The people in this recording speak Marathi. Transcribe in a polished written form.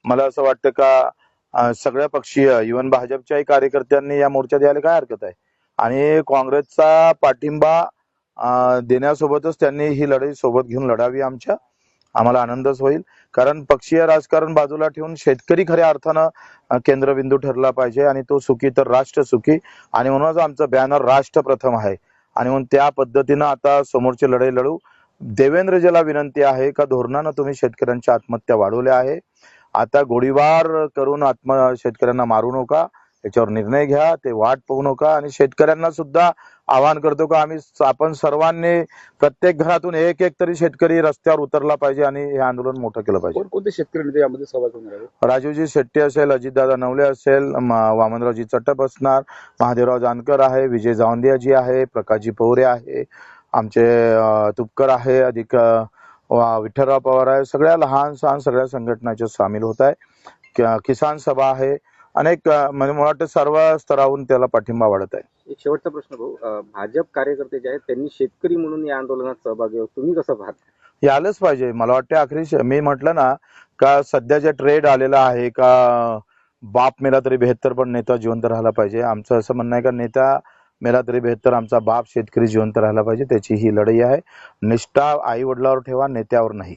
मला असं वाटतं का सगळ्या पक्षीय इव्हन भाजपच्याही कार्यकर्त्यांनी या मोर्चात यायला काय हरकत आहे आणि काँग्रेसचा पाठिंबा देण्यासोबतच त्यांनी ही लढाई सोबत घेऊन लढावी. आम्हाला आनंदच होईल, कारण पक्षीय राजकारण बाजूला ठेवून शेतकरी खऱ्या अर्थानं केंद्रबिंदू ठरला पाहिजे आणि तो सुखी तर राष्ट्र सुखी. आणि म्हणूनच आमचं बॅनर राष्ट्र प्रथम आहे आणि म्हणून त्या पद्धतीनं आता समोरची लढाई लढू. देवेंद्रजीला विनंती आहे का धोरणानं तुम्ही शेतकऱ्यांच्या आत्महत्या वाढवल्या आहे, आता गोळीबार करून शेतकऱ्यांना मारू नका, याच्यावर निर्णय घ्या, ते वाट पाहू नका. आणि शेतकऱ्यांना सुद्धा आवाहन करतो का आपण सर्वांनी प्रत्येक घरातून एक एक तरी शेतकरी रस्त्यावर उतरला पाहिजे आणि हे आंदोलन मोठं केलं पाहिजे. कोणते शेतकरी नेते यामध्ये सहभागी होणार आहेत? राजूजी शेट्टी असेल, अजितदादा नवले असेल, वामनरावजी चट्टप असणार, महादेवराव जानकर आहे, विजय जावंदियाजी आहे, प्रकाशजी पवरे आहे, आमचे तुपकर आहे, अधिक विठ्ठलराव पवार आहे. सगळ्या लहान सहान सगळ्या संघटनाचे सामील होत आहे. किसान सभा आहे, अनेक म्हणजे मला वाटतं सर्व स्तरावरून त्याला पाठिंबा वाढत आहे. एक शेवटचा प्रश्न भाऊ, भाजप कार्यकर्ते जे आहेत त्यांनी शेतकरी म्हणून या आंदोलनात सहभागी होत, तुम्ही कसं पाहता? यायलाच पाहिजे. मला वाटतं आखरी मी म्हटलं ना का सध्या जे ट्रेड आलेला आहे का बाप मेला तरी बेहत्तर पण नेता जिवंत राहायला पाहिजे. आमचं असं म्हणणं आहे का नेता मेला तरी बेहत्तर, आमचा बाप शेतकरी जिवंत राहायला पाहिजे. त्याची ही लढाई आहे. निष्ठा आई वडिलावर ठेवा, नेत्यावर नाही.